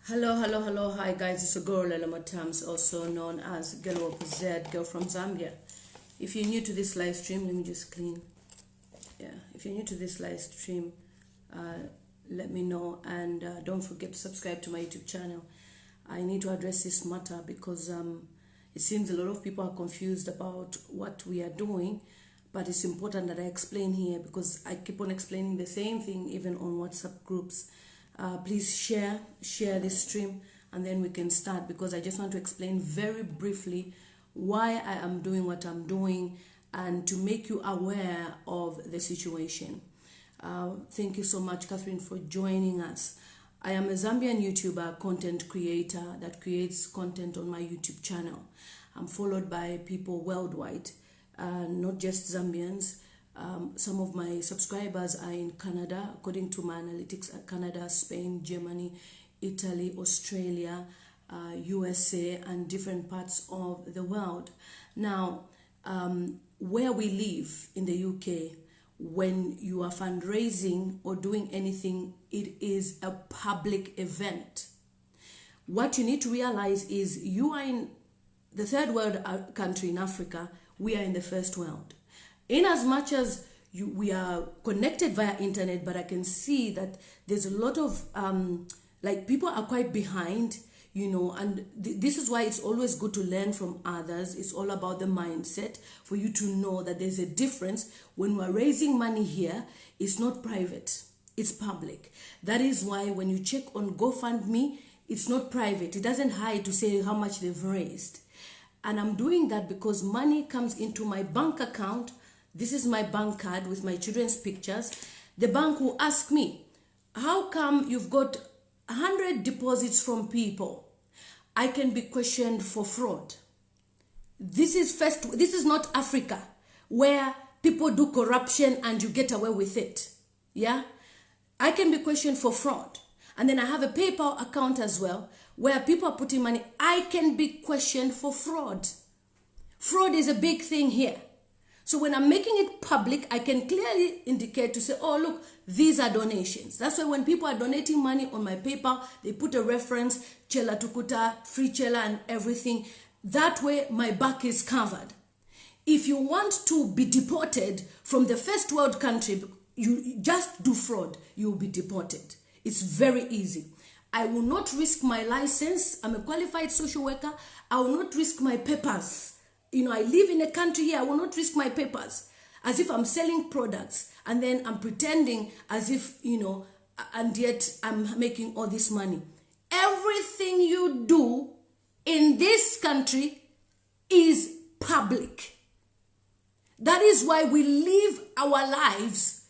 Hello, hi guys, it's a girl, Mutamz, also known as Girl with Z, girl from Zambia. If you're new to this live stream, let me just clean. Yeah, if you're new to this live stream, let me know, and don't forget to subscribe to my YouTube channel. I need to address this matter because it seems a lot of people are confused about what we are doing, but it's important that I explain here because I keep on explaining the same thing even on WhatsApp groups. Please share this stream, and then we can start, because I just want to explain very briefly why I am doing what I'm doing and to make you aware of the situation. Thank you so much, Catherine, for joining us. I am a Zambian YouTuber, content creator that creates content on my YouTube channel. I'm followed by people worldwide, not just Zambians. Some of my subscribers are in Canada, according to my analytics, Canada, Spain, Germany, Italy, Australia, USA, and different parts of the world. Now, where we live in the UK, when you are fundraising or doing anything, it is a public event. What you need to realize is you are in the third world country in Africa, we are in the first world. In as much as we are connected via internet, but I can see that there's a lot of, people are quite behind, and this is why it's always good to learn from others. It's all about the mindset, for you to know that there's a difference. When we're raising money here, it's not private, it's public. That is why when you check on GoFundMe, it's not private. It doesn't hide to say how much they've raised. And I'm doing that because money comes into my bank account. This is my bank card with my children's pictures. The bank will ask me, how come you've got 100 deposits from people? I can be questioned for fraud. This is not Africa, where people do corruption and you get away with it. Yeah? I can be questioned for fraud. And then I have a PayPal account as well, where people are putting money. I can be questioned for fraud. Fraud is a big thing here. So when I'm making it public, I can clearly indicate to say, oh, look, these are donations. That's why when people are donating money on my PayPal, they put a reference, Chellah, Tukutaz, free Chellah and everything. That way, my back is covered. If you want to be deported from the first world country, you just do fraud, you will be deported. It's very easy. I will not risk my license. I'm a qualified social worker. I will not risk my papers. I live in a country here, I will not risk my papers as if I'm selling products and then I'm pretending as if, and yet I'm making all this money. Everything you do in this country is public. That is why we live our lives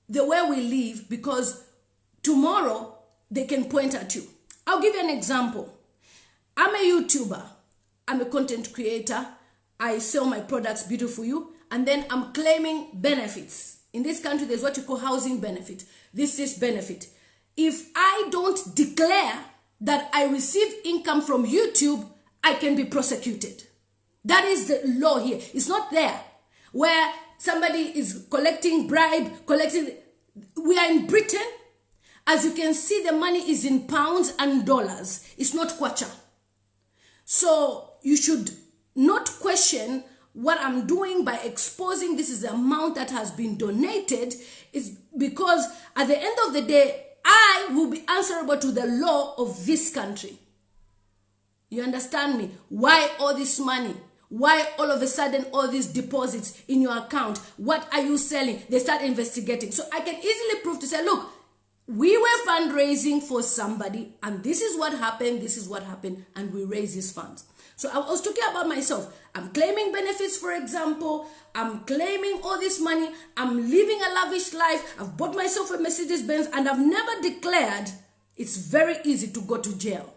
the way we live, because tomorrow they can point at you. I'll give you an example. I'm a YouTuber. I'm a content creator. I sell my products, beautiful you, and then I'm claiming benefits. In this country, there's what you call housing benefit. This is benefit. If I don't declare that I receive income from YouTube, I can be prosecuted. That is the law here. It's not there where somebody is collecting bribe, We are in Britain. As you can see, the money is in pounds and dollars. It's not kwacha. So you should not question what I'm doing by exposing this is the amount that has been donated, is because at the end of the day, I will be answerable to the law of this country. You understand me? Why all this money? Why all of a sudden all these deposits in your account? What are you selling? They start investigating. So I can easily prove to say, look, we were fundraising for somebody and this is what happened, and we raised these funds. So I was talking about myself. I'm claiming benefits, for example. I'm claiming all this money. I'm living a lavish life. I've bought myself a Mercedes-Benz and I've never declared. It's very easy to go to jail.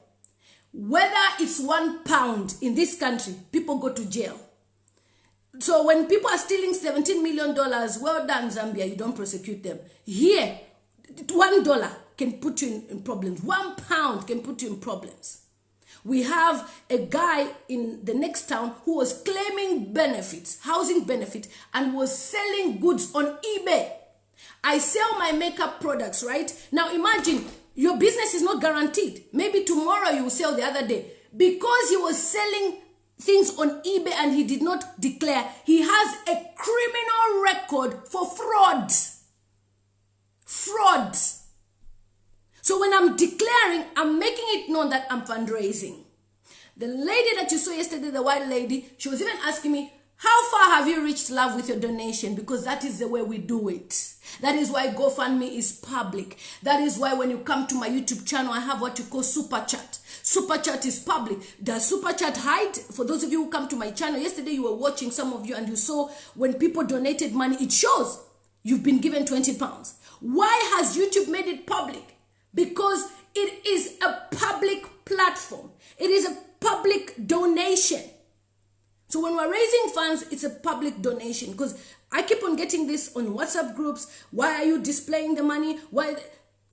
Whether it's £1 in this country, people go to jail. So when people are stealing $17 million, well done, Zambia, you don't prosecute them. Here, $1 can put you in problems. £1 can put you in problems. We have a guy in the next town who was claiming benefits, housing benefit, and was selling goods on eBay. I sell my makeup products, right? Now imagine your business is not guaranteed. Maybe tomorrow you will sell the other day. Because he was selling things on eBay and he did not declare, he has a criminal record for fraud. Fraud. So when I'm declaring, I'm making it known that I'm fundraising. The lady that you saw yesterday, the white lady, she was even asking me, how far have you reached love with your donation? Because that is the way we do it. That is why GoFundMe is public. That is why when you come to my YouTube channel, I have what you call Super Chat. Super Chat is public. Does Super Chat hide? For those of you who come to my channel, yesterday you were watching, some of you, and you saw when people donated money, it shows you've been given 20 pounds. Why has YouTube made it public? Because it is a public platform. It is a public donation. So when we're raising funds, it's a public donation. Because I keep on getting this on WhatsApp groups. Why are you displaying the money? Why?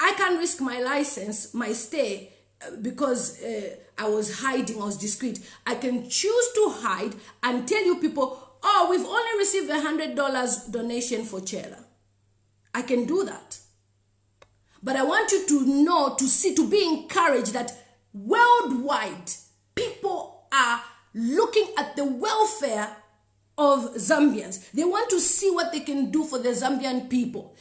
I can't risk my license, my stay, because I was hiding, I was discreet. I can choose to hide and tell you people, oh, we've only received $100 donation for Chellah. I can do that. But I want you to know, to see, to be encouraged that worldwide, people are looking at the welfare of Zambians. They want to see what they can do for the Zambian people.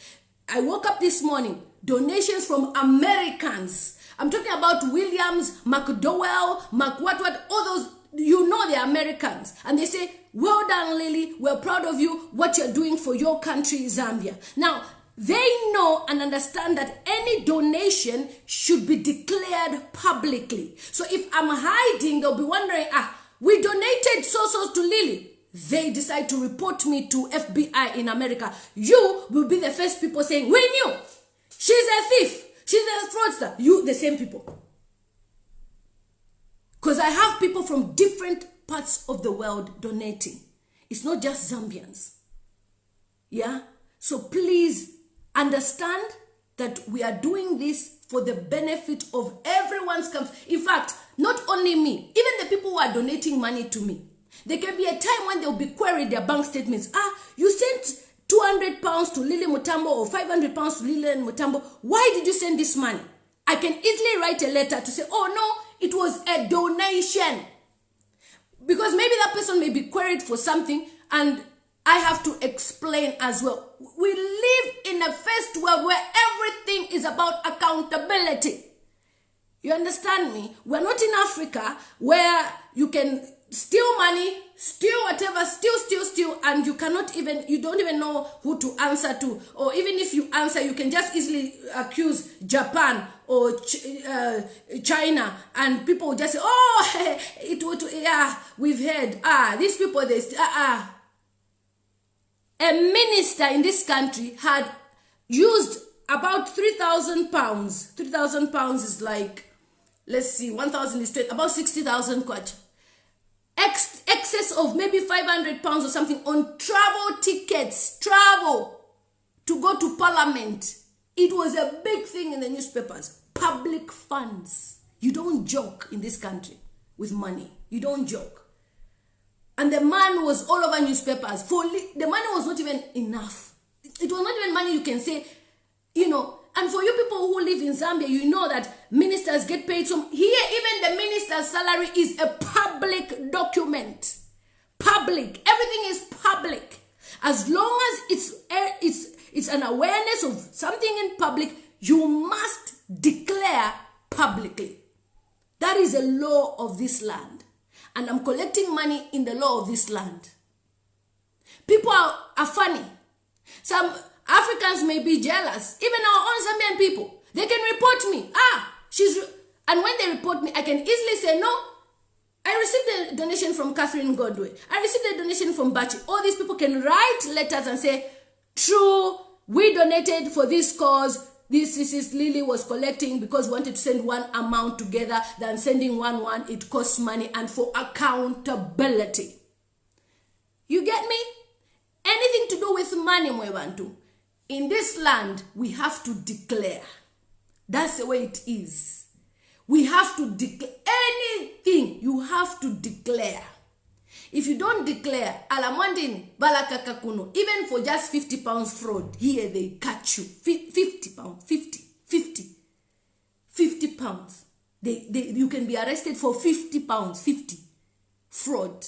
I woke up this morning, donations from Americans. I'm talking about Williams, McDowell, McWhatwhat, all those, you know, they're Americans. And they say, well done, Lily. We're proud of you, what you're doing for your country, Zambia. Now, they know and understand that any donation should be declared publicly. So if I'm hiding, they'll be wondering, we donated so-so to Lily. They decide to report me to FBI in America. You will be the first people saying, we knew. She's a thief. She's a fraudster. You, the same people. Because I have people from different parts of the world donating. It's not just Zambians. Yeah? So please understand that we are doing this for the benefit of everyone's comfort. In fact, not only me, even the people who are donating money to me. There can be a time when they'll be queried their bank statements. You sent 200 pounds to Lily Mutambo or 500 pounds to Lily Mutambo. Why did you send this money? I can easily write a letter to say, oh no, it was a donation. Because maybe that person may be queried for something and I have to explain as well. We live in a first world where everything is about accountability. You understand me? We're not in Africa where you can steal money, steal whatever, steal, and you don't even know who to answer to. Or even if you answer, you can just easily accuse Japan or China, and people will just say, oh, yeah, we've heard, these people, A minister in this country had used about 3,000 pounds. 3,000 pounds is like, let's see, 1,000 is straight, about 60,000 kwacha. Excess of maybe 500 pounds or something on travel tickets, travel to go to parliament. It was a big thing in the newspapers. Public funds. You don't joke in this country with money. You don't joke. And the man was all over newspapers. The money was not even enough. It was not even money you can say, and for you people who live in Zambia, you know that ministers get paid. So here, even the minister's salary is a public document. Public. Everything is public. As long as it's an awareness of something in public, you must declare publicly. That is a law of this land. And I'm collecting money in the law of this land. People are funny. Some Africans may be jealous. Even our own Zambian people. They can report me. And when they report me, I can easily say, no, I received a donation from Catherine Godway. I received a donation from Bachi. All these people can write letters and say, true, we donated for this cause. This is Lily was collecting because we wanted to send one amount together than sending one. It costs money and for accountability. You get me? Anything to do with money, Mwebantu. In this land, we have to declare. That's the way it is. We have to declare anything. You have to declare. If you don't declare, alamwandin balakakakuno, even for just 50 pounds fraud, here they catch you. 50 pounds, 50. £50. You can be arrested for £50, 50. Fraud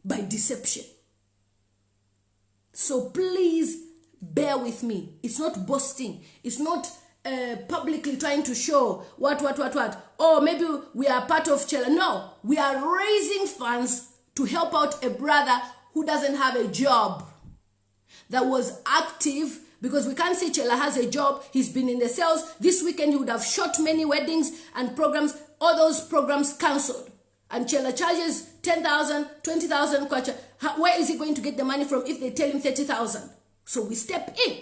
by deception. So please bear with me. It's not boasting. It's not publicly trying to show what. Oh, maybe we are part of Chellah. No, we are raising funds to help out a brother who doesn't have a job, that was active, because we can't say Chellah has a job. He's been in the sales. This weekend he would have shot many weddings and programs. All those programs cancelled. And Chellah charges 10,000, 20,000 kwacha. Where is he going to get the money from if they tell him 30,000? So we step in.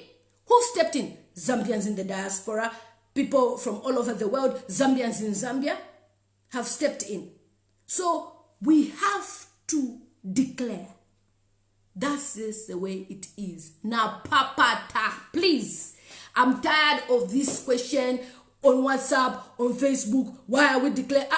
Who stepped in? Zambians in the diaspora, people from all over the world, Zambians in Zambia have stepped in. So we have to declare. That's just the way it is. Now, papata, please. I'm tired of this question on WhatsApp, on Facebook. Why are we declaring?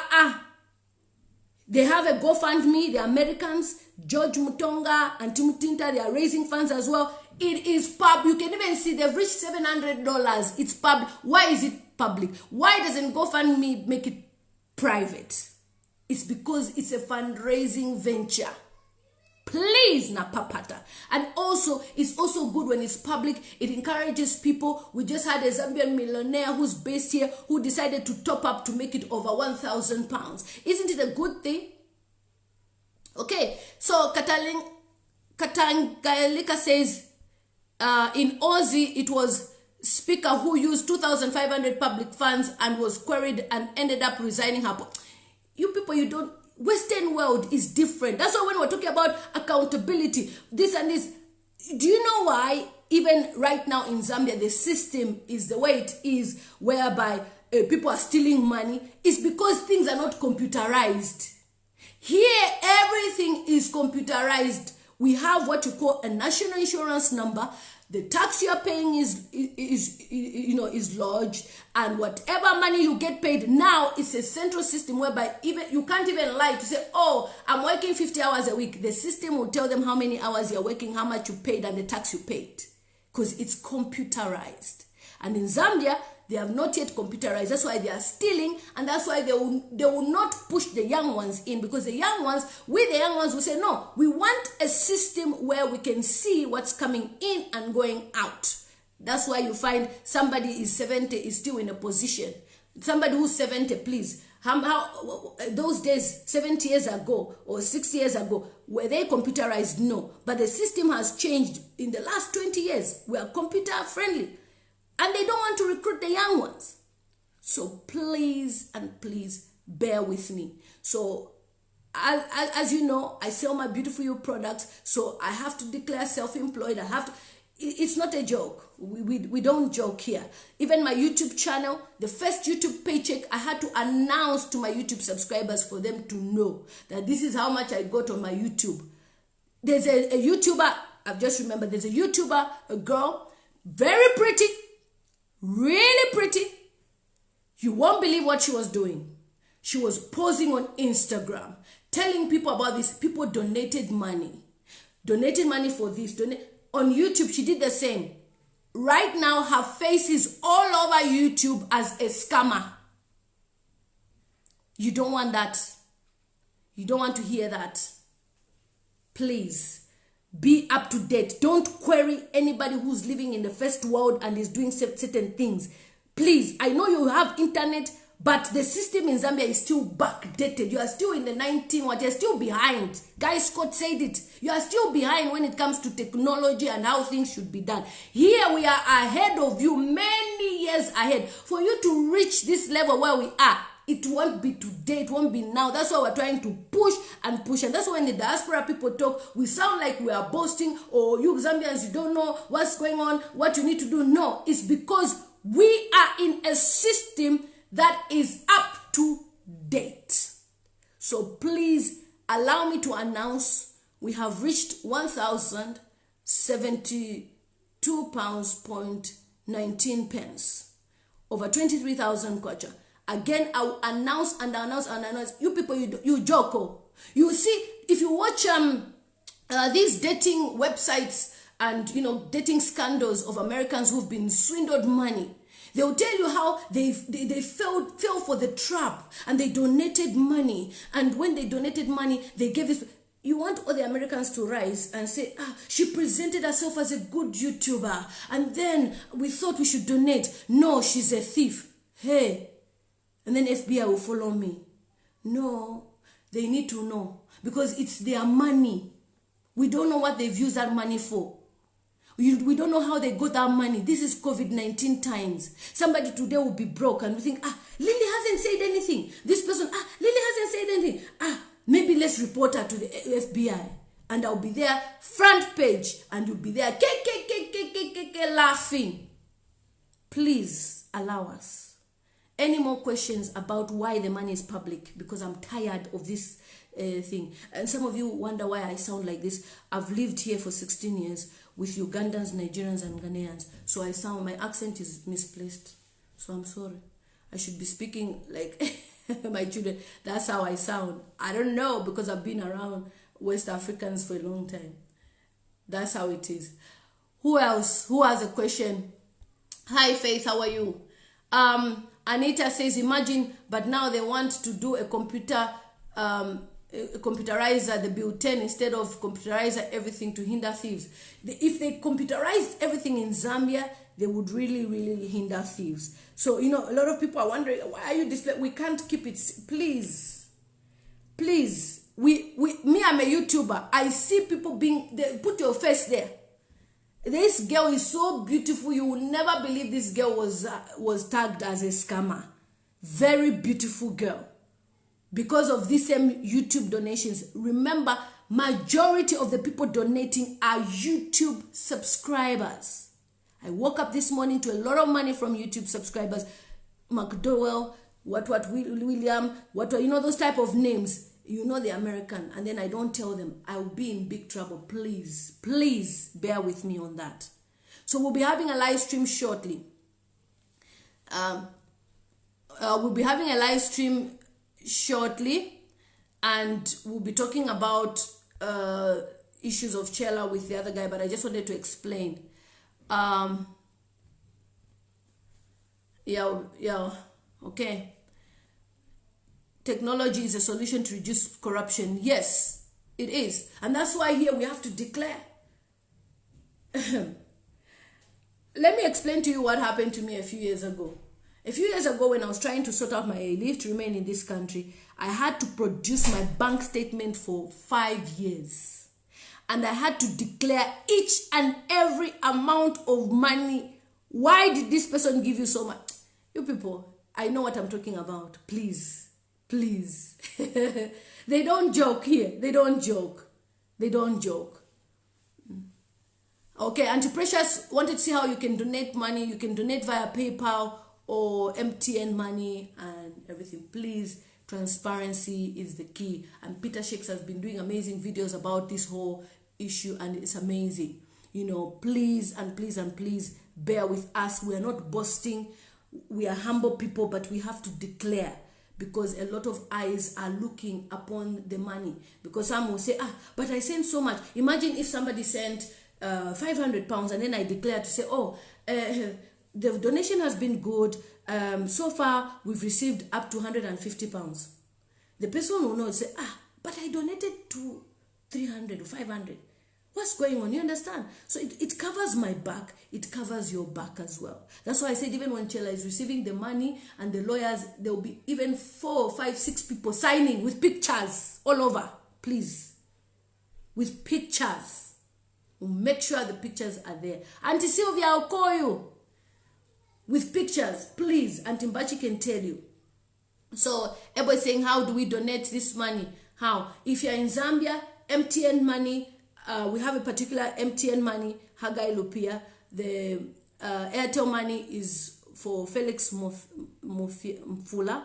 They have a GoFundMe, the Americans, George Mutonga and Timutinta, they are raising funds as well. It is public. You can even see they've reached $700. It's public. Why is it public? Why doesn't GoFundMe make it private? It's because it's a fundraising venture. Please, napapata. And also, it's also good when it's public. It encourages people. We just had a Zambian millionaire who's based here who decided to top up to make it over £1,000. Isn't it a good thing? Okay, so Katangalika says, in Aussie, it was speaker who used 2,500 public funds and was queried and ended up resigning her. You people, you don't. Western world is different. That's why when we're talking about accountability, this and this, do you know why even right now in Zambia the system is the way it is, whereby people are stealing money? It's because things are not computerized. Here everything is computerized. We have what you call a national insurance number. The tax you are paying is lodged, and whatever money you get paid now, it's a central system whereby even you can't even lie to say, oh, I'm working 50 hours a week. The system will tell them how many hours you're working, how much you paid, and the tax you paid, because it's computerized. And in Zambia, they have not yet computerized. That's why they are stealing, and that's why they will not push the young ones in, because the young ones will say, no, we want a system where we can see what's coming in and going out. That's why you find somebody is 70 is still in a position. Somebody who's 70, please. How those days, 70 years ago or 60 years ago, were they computerized? No. But the system has changed in the last 20 years. We are computer friendly. And they don't want to recruit the young ones. So please and please bear with me. So as you know, I sell my Beautiful You products. So I have to declare self-employed. It's not a joke. We don't joke here. Even my YouTube channel, the first YouTube paycheck, I had to announce to my YouTube subscribers for them to know that this is how much I got on my YouTube. There's a YouTuber, I've just remembered, there's a YouTuber, a girl, very pretty, really pretty. You won't believe what she was doing. She was posing on Instagram, telling people about this. People donated money for this. On YouTube, she did the same. Right now, her face is all over YouTube as a scammer. You don't want that. You don't want to hear that. Please. Be up to date. Don't query anybody who's living in the first world and is doing certain things. Please, I know you have internet, but the system in Zambia is still backdated. You are still in the 19, you're still behind. Guy Scott said it. You are still behind when it comes to technology and how things should be done. Here we are ahead of you, many years ahead. For you to reach this level where we are, it won't be today, it won't be now. That's why we're trying to push and push. And that's why when the diaspora people talk, we sound like we are boasting, or you Zambians, you don't know what's going on, what you need to do. No, it's because we are in a system that is up to date. So please allow me to announce we have reached £1,072.19. Over 23,000 kwacha. Again, I will announce and announce and announce. You people, you joke. You see, if you watch these dating websites and, dating scandals of Americans who've been swindled money, They'll tell you how they fell for the trap and they donated money. And when they donated money, they gave this. You want all the Americans to rise and say, she presented herself as a good YouTuber. And then we thought we should donate. No, she's a thief. Hey. And then FBI will follow me. No, they need to know. Because it's their money. We don't know what they've used that money for. We don't know how they got that money. This is COVID-19 times. Somebody today will be broke and we think, Lily hasn't said anything. This person, Lily hasn't said anything. Maybe let's report her to the FBI. And I'll be there, front page, and you'll be there, laughing. Please allow us. Any more questions about why the money is public? Because I'm tired of this thing. And some of you wonder why I sound like this. I've lived here for 16 years with Ugandans, Nigerians, and Ghanaians. So my accent is misplaced. So I'm sorry. I should be speaking like my children. That's how I sound. I don't know, because I've been around West Africans for a long time. That's how it is. Who else? Who has a question? Hi, Faith. How are you? Anita says, imagine, but now they want to do a computerizer the bill 10 instead of computerizer everything to hinder thieves. If they computerized everything in Zambia, they would really, really hinder thieves. So, a lot of people are wondering, why are you displaying? We can't keep it. Please. Please. Me, I'm a YouTuber. I see people put your face there. This girl is so beautiful. You will never believe this girl was tagged as a scammer. Very beautiful girl. Because of these same YouTube donations. Remember, majority of the people donating are YouTube subscribers. I woke up this morning to a lot of money from YouTube subscribers. McDowell, William, those type of names. The American. And then I don't tell them. I'll be in big trouble. Please, please bear with me on that. So we'll be having a live stream shortly. We'll be having a live stream shortly. And we'll be talking about issues of Chellah with the other guy. But I just wanted to explain. Okay. Technology is a solution to reduce corruption. Yes, it is. And that's why here we have to declare. Let me explain to you what happened to me a few years ago. A few years ago, when I was trying to sort out my leave to remain in this country, I had to produce my bank statement for 5 years. And I had to declare each and every amount of money. Why did this person give you so much? You people, I know what I'm talking about. Please. Please. They don't joke here. They don't joke. They don't joke. Okay, Auntie Precious wanted to see how you can donate money. You can donate via PayPal or MTN money and everything. Please, transparency is the key. And Peter Shakes has been doing amazing videos about this whole issue, and it's amazing. Please and please and please bear with us. We are not boasting. We are humble people, but we have to declare. Because a lot of eyes are looking upon the money. Because some will say, but I sent so much. Imagine if somebody sent £500 and then I declare to say, the donation has been good. So far, we've received up to £150. The person will know and say, but I donated to 300 or 500. What's going on? You understand? So it covers my back. It covers your back as well. That's why I said even when Chellah is receiving the money and the lawyers, there will be even 4, 5, 6 people signing with pictures all over. Please. With pictures. We'll make sure the pictures are there. Auntie Sylvia, I'll call you. With pictures. Please. Auntie Mbachi can tell you. So everybody saying, how do we donate this money? How? If you're in Zambia, MTN money. We have a particular MTN money, Hagai Lupia. The Airtel money is for Felix Mfula.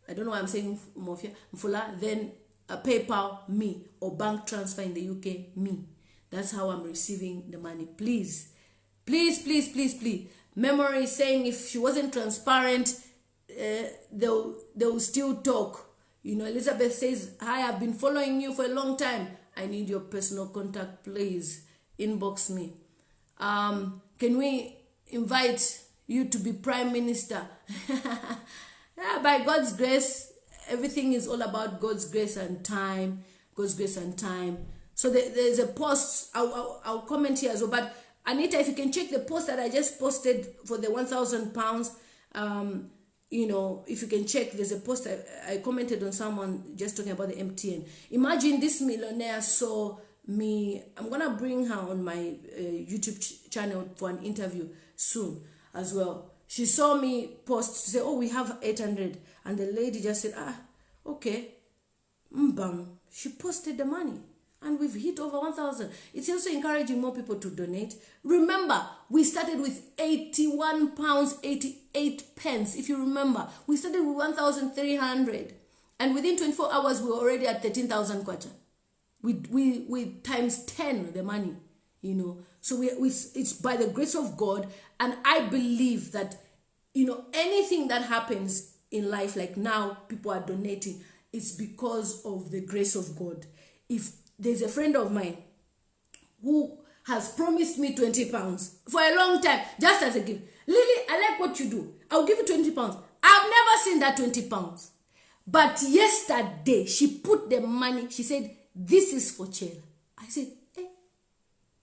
I don't know why I'm saying Mfula. Then PayPal, me. Or bank transfer in the UK, me. That's how I'm receiving the money. Please. Please, please, please, please. Memory is saying if she wasn't transparent, they'll still talk. Elizabeth says, hi, I've been following you for a long time. I need your personal contact, please. Inbox me. Can we invite you to be prime minister. Yeah, by God's grace, everything is all about God's grace and time. God's grace and time. So there's a post, I'll comment here as well. But Anita, if you can check the post that I just posted for the £1,000, you know, if you can check, there's a post I commented on someone just talking about the MTN. Imagine this millionaire saw me. I'm gonna bring her on my YouTube channel for an interview soon as well. She saw me post to say, oh, we have 800, and the lady just said, okay, bam. She posted the money, and we've hit over 1,000. It's also encouraging more people to donate. Remember, we started with £81, 88 pence. If you remember, we started with 1,300, and within 24 hours, we were already at 13,000 kwacha. We times 10 the money, you know. So it's by the grace of God, and I believe that, you know, anything that happens in life, like now, people are donating. It's because of the grace of God. If there's a friend of mine who has promised me £20 for a long time, just as a gift. Lily, I like what you do. I'll give you £20. I've never seen that £20. But yesterday, she put the money. She said, this is for Chellah. I said, hey,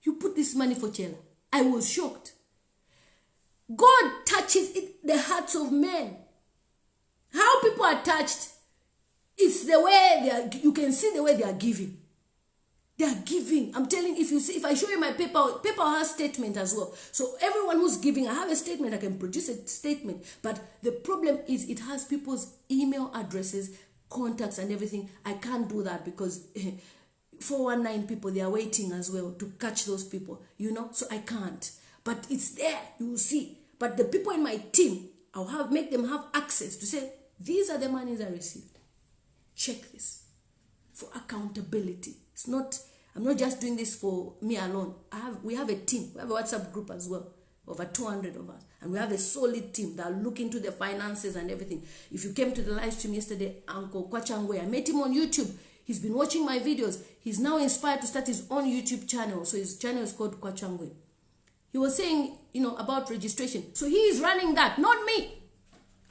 you put this money for Chellah. I was shocked. God touches the hearts of men. How people are touched, it's the way they are. You can see the way they are giving. They are giving. I'm telling you, if I show you my paper has statement as well. So everyone who's giving, I have a statement. I can produce a statement. But the problem is it has people's email addresses, contacts, and everything. I can't do that because 419 people, they are waiting as well to catch those people. You know, so I can't. But it's there. You will see. But the people in my team, make them have access to say, these are the monies I received. Check this for accountability. It's not, I'm not just doing this for me alone. We have a team. We have a WhatsApp group as well, over 200 of us. And we have a solid team that look into the finances and everything. If you came to the live stream yesterday, Uncle Kwachangwe, I met him on YouTube. He's been watching my videos. He's now inspired to start his own YouTube channel. So his channel is called Kwachangwe. He was saying, you know, about registration. So he is running that, not me.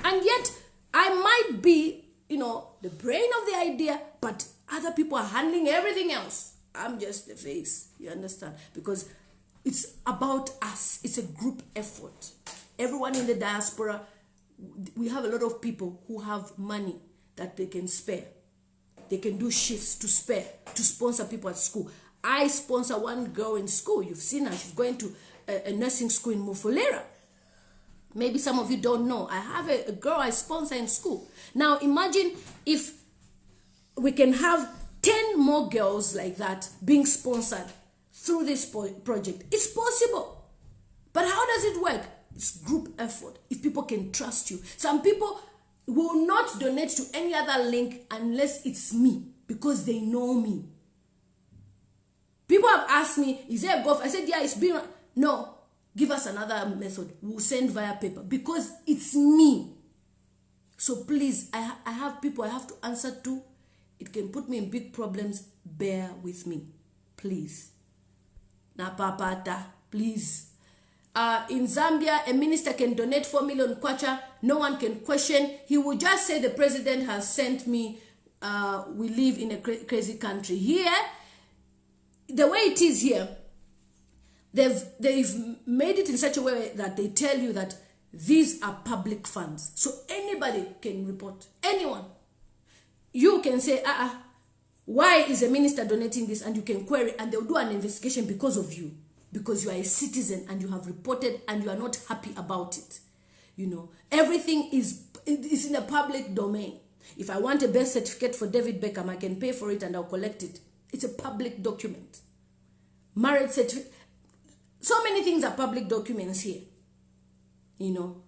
And yet, I might be, you know, the brain of the idea, but other people are handling everything else. I'm just the face, you understand? Because it's about us. It's a group effort. Everyone in the diaspora, we have a lot of people who have money that they can spare. They can do shifts to spare, to sponsor people at school. I sponsor one girl in school. You've seen her. She's going to a nursing school in Mufulera. Maybe some of you don't know. I have a girl I sponsor in school. Now imagine if we can have 10 more girls like that being sponsored through this project. It's possible. But how does it work? It's group effort. If people can trust you. Some people will not donate to any other link unless it's me, because they know me. People have asked me, is there a golf? I said, yeah, it's been... No, give us another method. We'll send via paper, because it's me. So please, I have people I have to answer to. It can put me in big problems. Bear with me, please. Na papata, please. In Zambia, a minister can donate 4 million kwacha. No one can question. He will just say the president has sent me. We live in a crazy country. Here, the way it is here, they've made it in such a way that they tell you that these are public funds. So anybody can report. Anyone. You can say, why is a minister donating this? And you can query, and they'll do an investigation because of you. Because you are a citizen and you have reported and you are not happy about it. You know, everything is in a public domain. If I want a birth certificate for David Beckham, I can pay for it and I'll collect it. It's a public document. Marriage certificate. So many things are public documents here. You know.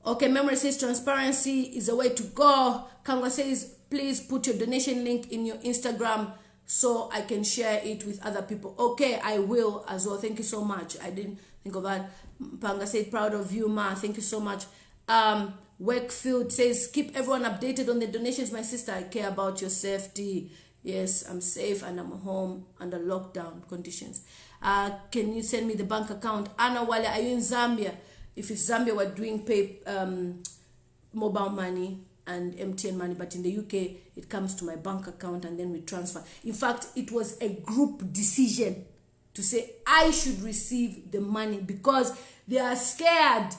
Okay, Memory says transparency is a way to go. Kangwa says, please put your donation link in your Instagram so I can share it with other people. Okay, I will as well. Thank you so much. I didn't think of that. Panga said, proud of you, Ma. Thank you so much. Wakefield says, keep everyone updated on the donations. My sister, I care about your safety. Yes, I'm safe and I'm home under lockdown conditions. Can you send me the bank account? Anna Wale, are you in Zambia? If it's Zambia, we're doing pay mobile money and MTN money, but in the UK, it comes to my bank account and then we transfer. In fact, it was a group decision to say I should receive the money because they are scared.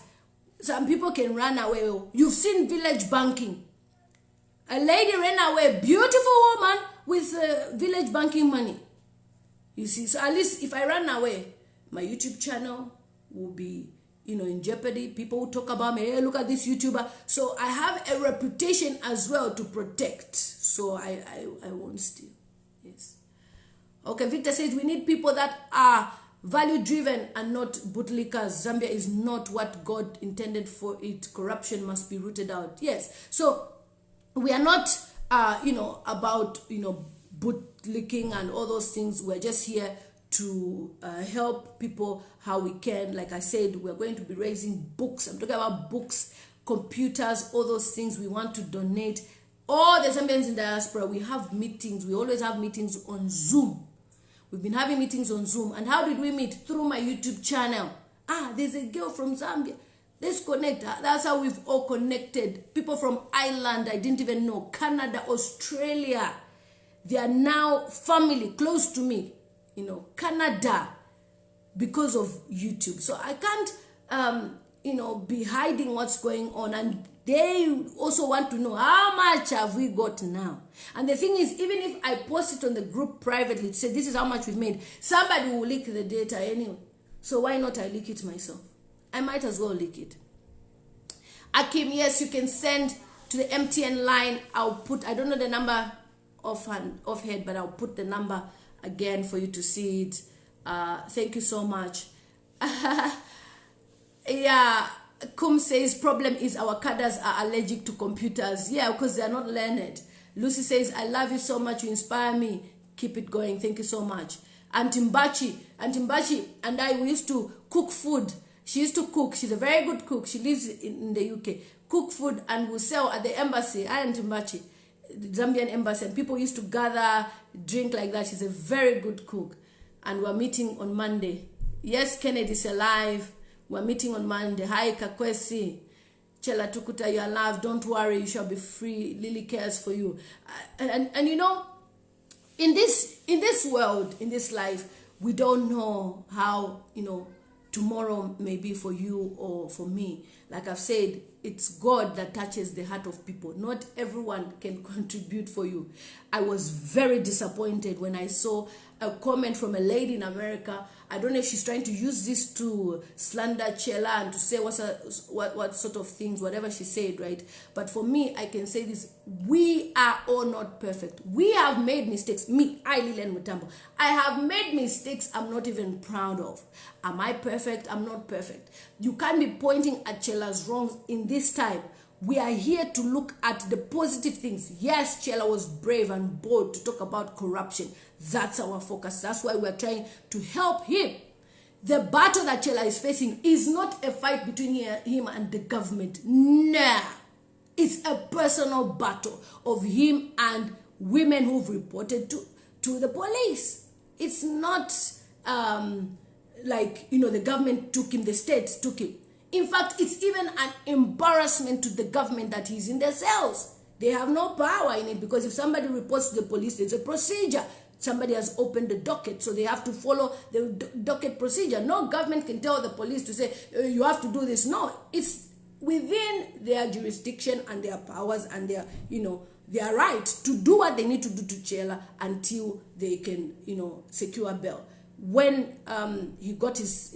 Some people can run away. You've seen village banking. A lady ran away, beautiful woman with village banking money. You see, so at least if I run away, my YouTube channel will be, in jeopardy. People will talk about me. Hey, look at this YouTuber. So I have a reputation as well to protect. So I won't steal. Yes. Okay, Victor says we need people that are value-driven and not bootlickers. Zambia is not what God intended for it. Corruption must be rooted out. Yes. So we are not, about, bootlicking and all those things. We're just here to help people how we can. Like I said, we're going to be raising books. I'm talking about books, computers, all those things we want to donate. All the Zambians in diaspora, we have meetings. We always have meetings on Zoom. We've been having meetings on Zoom. And how did we meet? Through my YouTube channel. There's a girl from Zambia. Let's connect. That's how we've all connected. People from Ireland, I didn't even know. Canada, Australia. They are now family, close to me. Canada, because of YouTube. So I can't, be hiding what's going on. And they also want to know how much have we got now. And the thing is, even if I post it on the group privately to say this is how much we've made, somebody will leak the data anyway. So why not I leak it myself? I might as well leak it. Akim, yes, you can send to the MTN line. I don't know the number offhand, but I'll put the number again for you to see it. Thank you so much. Yeah, Kum says problem is our cadres are allergic to computers. Yeah, because they are not learned. Lucy says, I love you so much. You inspire me. Keep it going. Thank you so much. Auntie Mbachi and I, we used to cook food. She used to cook. She's a very good cook. She lives in the UK. Cook food and will sell at the embassy. Auntie Mbachi, the Zambian embassy. And people used to gather, drink like that. She's a very good cook. And we're meeting on Monday. Yes, Kennedy's alive. We're meeting on Monday. Hi, Kakwesi. Chellah, Tukutaz, you are loved. Don't worry, you shall be free. Lily cares for you. And in this world, in this life, we don't know how, tomorrow may be for you or for me. Like I've said, it's God that touches the heart of people. Not everyone can contribute for you. I was very disappointed when I saw a comment from a lady in America. I don't know if she's trying to use this to slander Chellah and to say what sort of things, whatever she said, right? But for me, I can say this. We are all not perfect. We have made mistakes. Me, Lilian Mutamz, I have made mistakes I'm not even proud of. Am I perfect? I'm not perfect. You can't be pointing at Chellah's wrongs in this time. We are here to look at the positive things. Yes, Chellah was brave and bold to talk about corruption. That's our focus. That's why we're trying to help him. The battle that Chellah is facing is not a fight between him and the government. Nah. It's a personal battle of him and women who've reported to the police. It's not the government took him, the state took him. In fact, it's even an embarrassment to the government that he's in their cells. They have no power in it because if somebody reports to the police, there's a procedure. Somebody has opened the docket, so they have to follow the docket procedure. No government can tell the police to say, you have to do this. No, it's within their jurisdiction and their powers and their right to do what they need to do to Chellah until they can, secure bail. When he got his,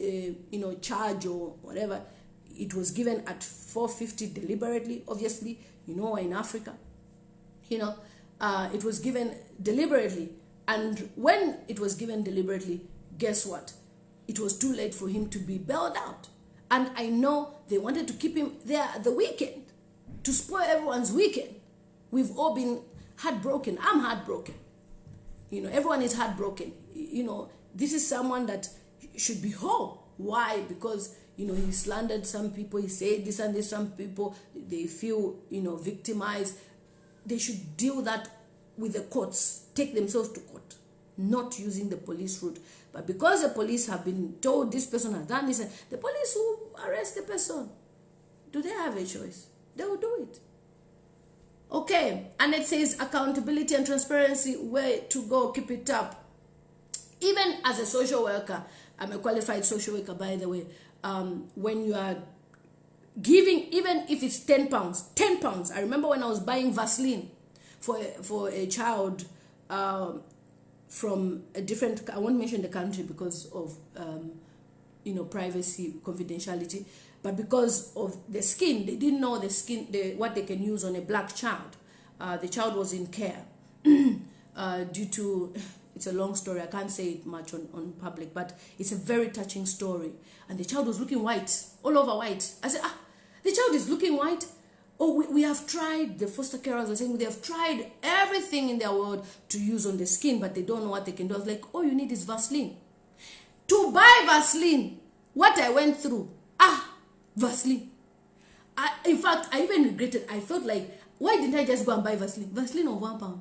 charge or whatever, it was given at 4:50 deliberately, obviously, in Africa. It was given deliberately. And when it was given deliberately, guess what? It was too late for him to be bailed out. And I know they wanted to keep him there at the weekend, to spoil everyone's weekend. We've all been heartbroken. I'm heartbroken. Everyone is heartbroken. This is someone that should be home. Why? Because, he slandered some people. He said this and this. Some people, they feel, victimized. They should deal that with the courts. Take themselves to court. Not using the police route. But because the police have been told this person has done this, the police will arrest the person. Do they have a choice? They will do it. Okay, and it says accountability and transparency, way to go, keep it up. Even as a social worker, I'm a qualified social worker, by the way, when you are giving, even if it's 10 pounds, 10 pounds. I remember when I was buying Vaseline for a child from a different, I won't mention the country because of, privacy, confidentiality, but because of the skin, they didn't know the skin, what they can use on a black child. The child was in care due to, it's a long story, I can't say it much on public, but it's a very touching story. And the child was looking white, all over white. I said, the child is looking white. Oh, we have tried, the foster carers are saying, they have tried everything in their world to use on the skin, but they don't know what they can do. I was like, all you need is Vaseline. To buy Vaseline, what I went through, Vaseline. In fact, I even regretted, I felt like, why didn't I just go and buy Vaseline? Vaseline of £1.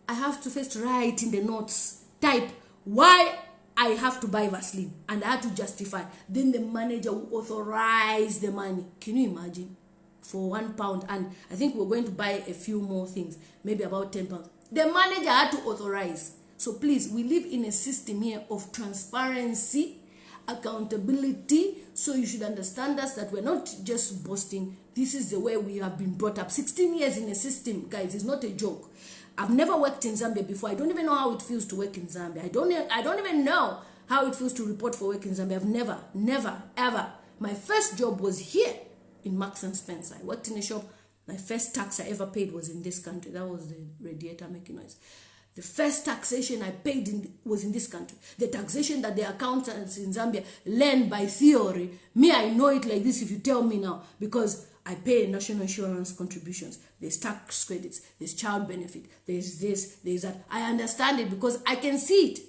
I have to first write in the notes, type, why I have to buy Vaseline. And I had to justify. Then the manager will authorize the money. Can you imagine? For £1. And I think we're going to buy a few more things, maybe about £10. The manager had to authorize. So please, we live in a system here of transparency, accountability. So you should understand us, that we're not just boasting. This is the way we have been brought up. 16 years in a system, guys, is not a joke. I've never worked in Zambia before. I don't even know how it feels to work in Zambia. I don't even know how it feels to report for work in Zambia. I've never, ever. My first job was here in Marks and Spencer. I worked in a shop. My first tax I ever paid was in this country. That was the radiator making noise. The first taxation I paid was in this country. The taxation that the accountants in Zambia learn by theory, me, I know it like this if you tell me now, because I pay national insurance contributions. There's tax credits, there's child benefit, there's this, there's that. I understand it because I can see it.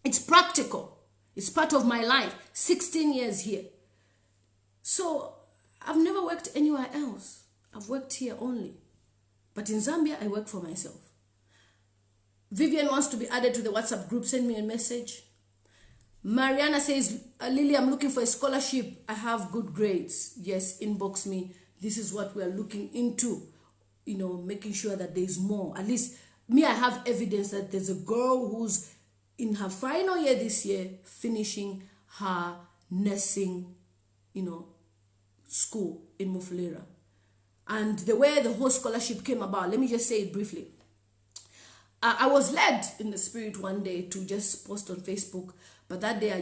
It's practical. It's part of my life. 16 years here. So I've never worked anywhere else. I've worked here only. But in Zambia, I work for myself. Vivian wants to be added to the WhatsApp group. Send me a message. Mariana says, Lily, I'm looking for a scholarship. I have good grades. Yes, inbox me. This is what we are looking into. Making sure that there's more. At least, me, I have evidence that there's a girl who's in her final year this year, finishing her nursing, school in Mufulira. And the way the whole scholarship came about, let me just say it briefly. I was led in the spirit one day to just post on Facebook, but that day I